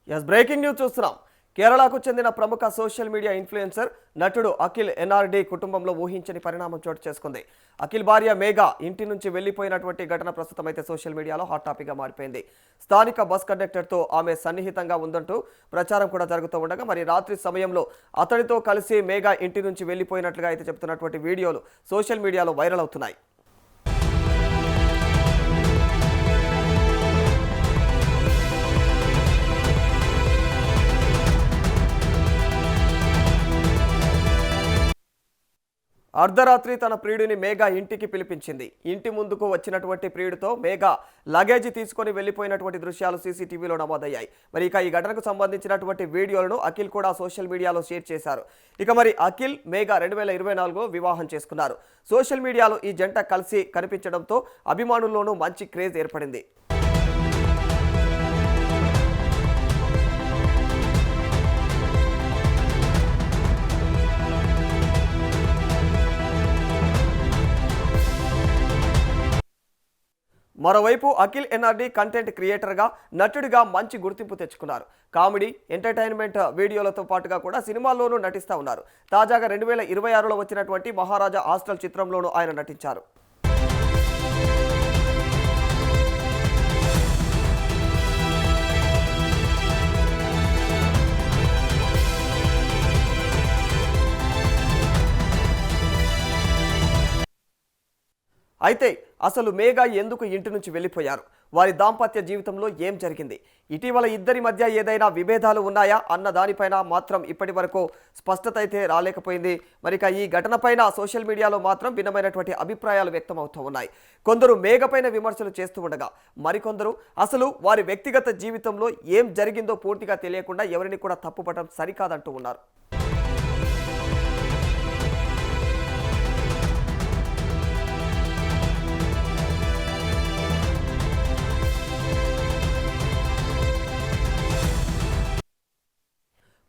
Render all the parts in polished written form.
Breaking news చూస్తున్నాం. కేరళకు చెందిన ప్రముఖ సోషల్ మీడియా ఇన్ఫ్లుయెన్సర్ నటుడు అఖిల్ ఎన్ఆర్డి కుటుంబంలో ఊహించని పరిణామం చోటు చేసుకుంది. అఖిల్ భార్య మేఘా ఇంటి నుంచి వెళ్లిపోయినటువంటి ఘటన ప్రస్తుతం అయితే సోషల్ మీడియాలో హాట్ టాపిక్ గా మారిపోయింది. స్థానిక బస్ కండక్టర్తో ఆమె సన్నిహితంగా ఉందంటూ ప్రచారం కూడా జరుగుతూ ఉండగా మరి రాత్రి సమయంలో అతడితో కలిసి మేఘా ఇంటి నుంచి వెళ్లిపోయినట్లుగా అయితే చెబుతున్నటువంటి వీడియోలు సోషల్ మీడియాలో వైరల్ అవుతున్నాయి. అర్ధరాత్రి తన ప్రియుడిని మేఘా ఇంటికి పిలిపించింది. ఇంటి ముందుకు వచ్చినటువంటి ప్రియుడితో మేఘా లగేజీ తీసుకొని వెళ్లిపోయినటువంటి దృశ్యాలు సీసీటీవీలో నమోదయ్యాయి. మరి ఇక ఈ ఘటనకు సంబంధించినటువంటి వీడియోలను అఖిల్ కూడా సోషల్ మీడియాలో షేర్ చేశారు. ఇక మరి అఖిల్ మేఘా 2024లో వివాహం చేసుకున్నారు. సోషల్ మీడియాలో ఈ జంట కలిసి కనిపించడంతో అభిమానుల్లోనూ మంచి క్రేజ్ ఏర్పడింది. మరోవైపు అఖిల్ ఎన్ఆర్డి కంటెంట్ క్రియేటర్గా నటుడిగా మంచి గుర్తింపు తెచ్చుకున్నారు. కామెడీ ఎంటర్టైన్మెంట్ వీడియోలతో పాటుగా కూడా సినిమాల్లోనూ నటిస్తూ ఉన్నారు. తాజాగా 2026లో వచ్చినటువంటి మహారాజా హాస్టల్ చిత్రంలోనూ ఆయన నటించారు. అయితే అసలు మేఘా ఎందుకు ఇంటి నుంచి వెళ్ళిపోయారు? వారి దాంపత్య జీవితంలో ఏం జరిగింది? ఇటీవల ఇద్దరి మధ్య ఏదైనా విభేదాలు ఉన్నాయా అన్న దానిపైన మాత్రం ఇప్పటి వరకు స్పష్టత అయితే రాలేకపోయింది. మరిక ఈ ఘటనపైన సోషల్ మీడియాలో మాత్రం భిన్నమైనటువంటి అభిప్రాయాలు వ్యక్తం అవుతూ ఉన్నాయి. కొందరు మేఘపైన విమర్శలు చేస్తూ ఉండగా మరికొందరు అసలు వారి వ్యక్తిగత జీవితంలో ఏం జరిగిందో పూర్తిగా తెలియకుండా ఎవరిని కూడా తప్పుపడడం సరికాదంటూ ఉన్నారు.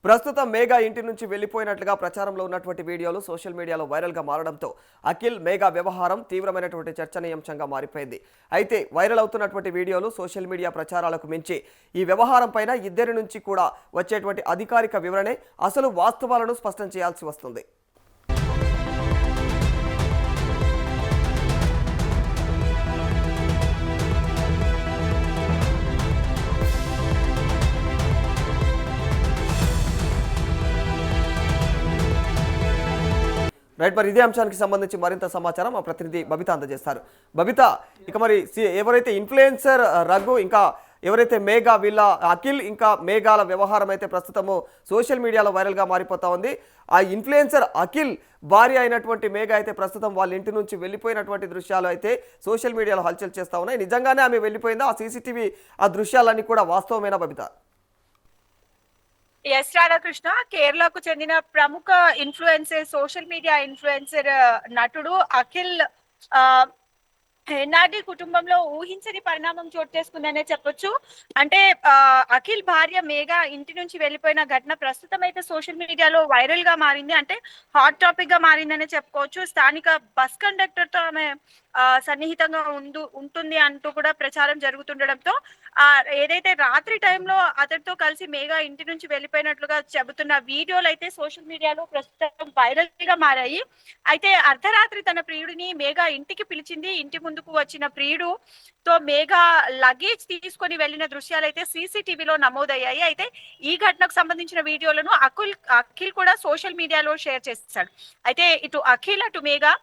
ప్రస్తుతం మేఘా ఇంటి నుంచి వెళ్లిపోయినట్లుగా ప్రచారంలో ఉన్నటువంటి వీడియోలు సోషల్ మీడియాలో వైరల్గా మారడంతో అఖిల్ మేఘా వ్యవహారం తీవ్రమైనటువంటి చర్చనీయాంశంగా మారిపోయింది. అయితే వైరల్ అవుతున్నటువంటి వీడియోలు సోషల్ మీడియా ప్రచారాలకు మించి ఈ వ్యవహారం పైన ఇద్దరి నుంచి కూడా వచ్చేటువంటి అధికారిక వివరణే అసలు వాస్తవాలను స్పష్టం చేయాల్సి వస్తుంది. రైట్, మరి ఇదే అంశానికి సంబంధించి మరింత సమాచారం మా ప్రతినిధి బబిత అందజేస్తారు. బబిత, ఇక మరి ఎవరైతే ఇన్ఫ్లుయెన్సర్ రఘు ఇంకా ఎవరైతే మేఘా వీళ్ళ అఖిల్ ఇంకా మేఘాల వ్యవహారం అయితే ప్రస్తుతము సోషల్ మీడియాలో వైరల్గా మారిపోతా ఉంది. ఆ ఇన్ఫ్లుయెన్సర్ అఖిల్ భార్య అయినటువంటి మేఘా అయితే ప్రస్తుతం వాళ్ళ ఇంటి నుంచి వెళ్ళిపోయినటువంటి దృశ్యాలు అయితే సోషల్ మీడియాలో హల్చల్ చేస్తూ ఉన్నాయి. నిజంగానే ఆమె వెళ్ళిపోయిందా? ఆ సీసీటీవీ ఆ దృశ్యాలన్నీ కూడా వాస్తవమేనా బబిత? ఎస్ రాధాకృష్ణ, కేరళకు చెందిన ప్రముఖ ఇన్ఫ్లుయెన్సర్, సోషల్ మీడియా ఇన్ఫ్లుయెన్సర్ నటుడు అఖిల్ ఎన్ఆర్డి కుటుంబంలో ఊహించని పరిణామం చోటు చేసుకుందనే చెప్పొచ్చు. అంటే అఖిల్ భార్య మేఘా ఇంటి నుంచి వెళ్ళిపోయిన ఘటన ప్రస్తుతం అయితే సోషల్ మీడియాలో వైరల్ గా మారింది. అంటే హాట్ టాపిక్ గా మారిందనే చెప్పుకోవచ్చు. స్థానిక బస్ కండక్టర్ తో ఆమె సన్నిహితంగా ఉంటుంది అంటూ కూడా ప్రచారం జరుగుతుండడంతో ఏదైతే రాత్రి టైంలో అతడితో కలిసి మేఘా ఇంటి నుంచి వెళ్ళిపోయినట్లుగా చెబుతున్న వీడియోలు అయితే సోషల్ మీడియాలో ప్రస్తుతం వైరల్ గా మారాయి. అయితే అర్ధరాత్రి తన ప్రియుడిని మేఘా ఇంటికి పిలిచింది. ఇంటి ముందుకు వచ్చిన ప్రియుడు తో మేఘా లగేజ్ తీసుకొని వెళ్లిన దృశ్యాలు అయితే సీసీటీవీలో నమోదయ్యాయి. అయితే ఈ ఘటనకు సంబంధించిన వీడియోలను అఖిల్ కూడా సోషల్ మీడియాలో షేర్ చేశాడు. అయితే ఇటు అఖిల్ అటు మేఘా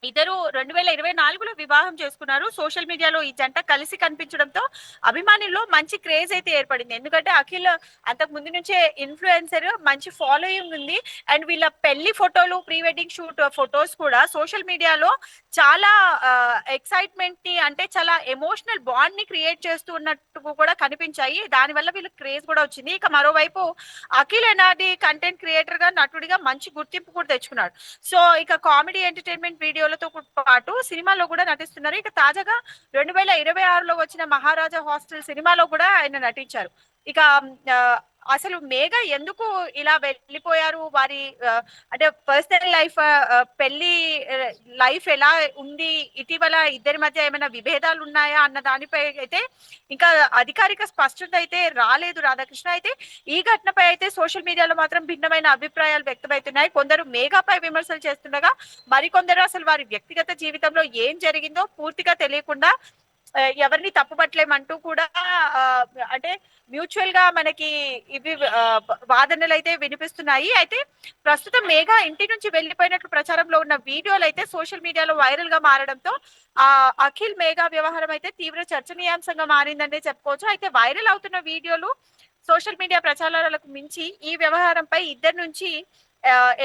ఇద్దరు 2024లో వివాహం చేసుకున్నారు. సోషల్ మీడియాలో ఈ జంట కలిసి కనిపించడంతో అభిమానుల్లో మంచి క్రేజ్ అయితే ఏర్పడింది. ఎందుకంటే అఖిల్ అంతకు ముందు నుంచే ఇన్ఫ్లుయెన్సర్, మంచి ఫాలోయింగ్ ఉంది. అండ్ వీళ్ళ పెళ్లి ఫోటోలు, ప్రీ వెడ్డింగ్ షూట్ ఫొటోస్ కూడా సోషల్ మీడియాలో చాలా ఎక్సైట్మెంట్ ని, అంటే చాలా ఎమోషనల్ బాండ్ ని క్రియేట్ చేస్తూ ఉన్నట్టు కూడా కనిపించాయి. దానివల్ల వీళ్ళకి క్రేజ్ కూడా వచ్చింది. ఇక మరోవైపు అఖిల్ ఎన్ఆర్డి కంటెంట్ క్రియేటర్ గా, నటుడిగా మంచి గుర్తింపు కూడా తెచ్చుకున్నాడు. సో ఇక కామెడీ ఎంటర్టైన్మెంట్ వీడియోలతో పాటు సినిమాలో కూడా నటిస్తున్నారు. ఇక తాజాగా 2026లో వచ్చిన మహారాజా హాస్టల్ సినిమాలో కూడా ఆయన నటించారు. ఇక అసలు మేఘ ఎందుకు ఇలా వెళ్ళిపోయారు? వారి అంటే పర్సనల్ లైఫ్, పెళ్లి లైఫ్ ఎలా ఉంది? ఇటీవల ఇద్దరి మధ్య ఏమైనా విభేదాలు ఉన్నాయా అన్న దానిపై అయితే ఇంకా అధికారిక స్పష్టత అయితే రాలేదు రాధాకృష్ణ. అయితే ఈ ఘటనపై అయితే సోషల్ మీడియాలో మాత్రం భిన్నమైన అభిప్రాయాలు వ్యక్తమవుతున్నాయి. కొందరు మేఘాపై విమర్శలు చేస్తుండగా మరికొందరు అసలు వారి వ్యక్తిగత జీవితంలో ఏం జరిగిందో పూర్తిగా తెలియకుండా ఎవరిని తప్పుపట్టలేమంటూ కూడా అంటే మ్యూచువల్ గా మనకి ఇవి వాదనలు అయితే వినిపిస్తున్నాయి. అయితే ప్రస్తుతం మేఘ ఇంటి నుంచి వెళ్లిపోయినట్లు ప్రచారంలో ఉన్న వీడియోలు అయితే సోషల్ మీడియాలో వైరల్ గా మారడంతో ఆ అఖిల్ మేఘ వ్యవహారం అయితే తీవ్ర చర్చనీయాంశంగా మారిందనే చెప్పుకోవచ్చు. అయితే వైరల్ అవుతున్న వీడియోలు సోషల్ మీడియా ప్రచారాలకు మించి ఈ వ్యవహారంపై ఇద్దరి నుంచి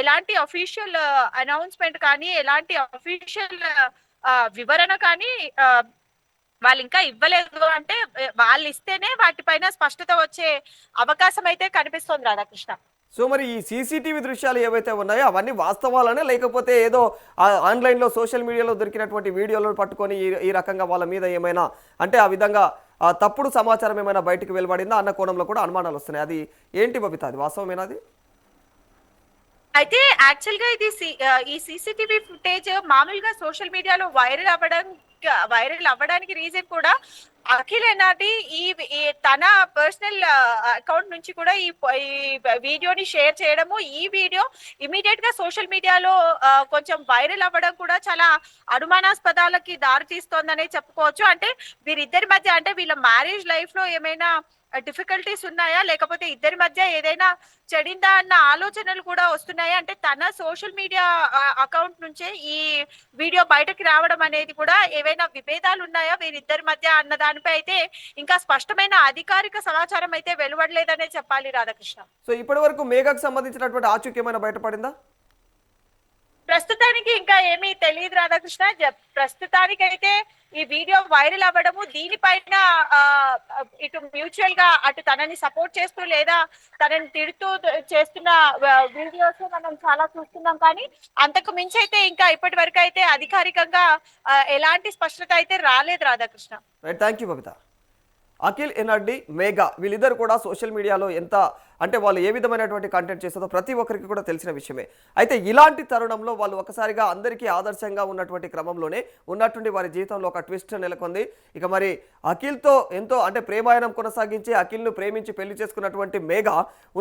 ఎలాంటి అఫీషియల్ అనౌన్స్మెంట్ కానీ ఎలాంటి అఫీషియల్ వివరణ కానీ వాళ్ళు ఇంకా ఇవ్వలేదు. అంటే వాళ్ళు ఇస్తేనే వాటిపైన స్పష్టత వచ్చే అవకాశం అయితే కనిపిస్తోంది రాధాకృష్ణ. సో మరి ఈ సీసీటీవీ దృశ్యాలు ఏవైతే ఉన్నాయో అవన్నీ వాస్తవాలనే, లేకపోతే ఏదో ఆన్లైన్లో సోషల్ మీడియాలో దొరికినటువంటి వీడియోలను పట్టుకొని ఈ రకంగా వాళ్ళ మీద ఏమైనా అంటే ఆ విధంగా తప్పుడు సమాచారం ఏమైనా బయటికి వెలువడిందా అన్న కోణంలో కూడా అనుమానాలు వస్తున్నాయి. అది ఏంటి బబిత, అది వాస్తవమేనా? అది అయితే యాక్చువల్ గా ఇది ఈ సీసీటీవీ ఫుటేజ్ మామూలుగా సోషల్ మీడియాలో వైరల్ అవ్వడానికి రీజన్ కూడా అఖిల్ ఎన్ఆర్డి ఈ తన పర్సనల్ అకౌంట్ నుంచి కూడా ఈ వీడియోని షేర్ చేయడము, ఈ వీడియో ఇమీడియట్ గా సోషల్ మీడియాలో కొంచెం వైరల్ అవ్వడం కూడా చాలా అనుమానాస్పదాలకి దారి తీస్తోందనే చెప్పుకోవచ్చు. అంటే వీరిద్దరి మధ్య అంటే వీళ్ళ మ్యారేజ్ లైఫ్ లో ఏమైనా డిఫికల్టీస్ ఉన్నాయా, లేకపోతే ఇద్దరి మధ్య ఏదైనా చెడిందా అన్న ఆలోచనలు కూడా వస్తున్నాయా? అంటే తన సోషల్ మీడియా అకౌంట్ నుంచే ఈ వీడియో బయటకి రావడం అనేది కూడా ఏవైనా విభేదాలు ఉన్నాయా వీరిద్దరి మధ్య అన్న దానిపై అయితే ఇంకా స్పష్టమైన అధికారిక సమాచారం అయితే వెలువడలేదనే చెప్పాలి రాధాకృష్ణ. సో ఇప్పటి వరకు మేఘకు సంబంధించినటువంటి ఆచూకీ ఏమైనా బయటపడిందా? ప్రస్తుతానికి ఇంకా ఏమీ తెలియదు రాధాకృష్ణ. ప్రస్తుతానికి అయితే ఈ వీడియో వైరల్ అవ్వడము, దీనిపైన ఇటు మ్యూచువల్ గా అటు తనని సపోర్ట్ చేస్తూ లేదా తనని తిడుతూ చేస్తున్న వీడియోస్ మనం చాలా చూస్తున్నాం. కానీ అంతకు మించి అయితే ఇంకా ఇప్పటి వరకు అయితే అధికారికంగా ఎలాంటి స్పష్టత అయితే రాలేదు Radhakrishna. Thank you Babita. Akhil NRD, Megha వీళ్ళిద్దరు కూడా సోషల్ మీడియాలో ఎంత అంటే వాళ్ళు ఏ విధమైనటువంటి కంటెంట్ చేస్తుందో ప్రతి ఒక్కరికి కూడా తెలిసిన విషయమే. అయితే ఇలాంటి తరుణంలో వాళ్ళు ఒకసారిగా అందరికీ ఆదర్శంగా ఉన్నటువంటి క్రమంలోనే ఉన్నటువంటి వారి జీవితంలో ఒక ట్విస్ట్ నెలకొంది. ఇక మరి అఖిల్తో ఎంతో అంటే ప్రేమాయణం కొనసాగించి అఖిల్ను ప్రేమించి పెళ్లి చేసుకున్నటువంటి మేఘ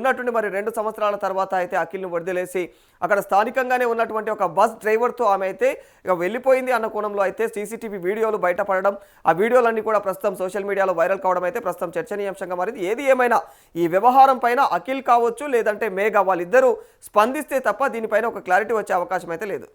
ఉన్నటువంటి మరి 2 సంవత్సరాల తర్వాత అయితే అఖిల్ను వదిలేసి అక్కడ స్థానికంగానే ఉన్నటువంటి ఒక బస్ డ్రైవర్తో ఆమె అయితే ఇక వెళ్ళిపోయింది అన్న కోణంలో అయితే సీసీటీవీ వీడియోలు బయటపడడం, ఆ వీడియోలన్నీ కూడా ప్రస్తుతం సోషల్ మీడియాలో వైరల్ కావడం అయితే ప్రస్తుతం చర్చనీయాంశంగా మారింది. ఏది ఏమైనా ఈ వ్యవహారం పైన అఖిల్ కావచ్చు లేదంటే మేఘ వాళ్ళిద్దరూ స్పందిస్తే తప్ప దీనిపైన ఒక క్లారిటీ వచ్చే అవకాశం అయితే లేదు.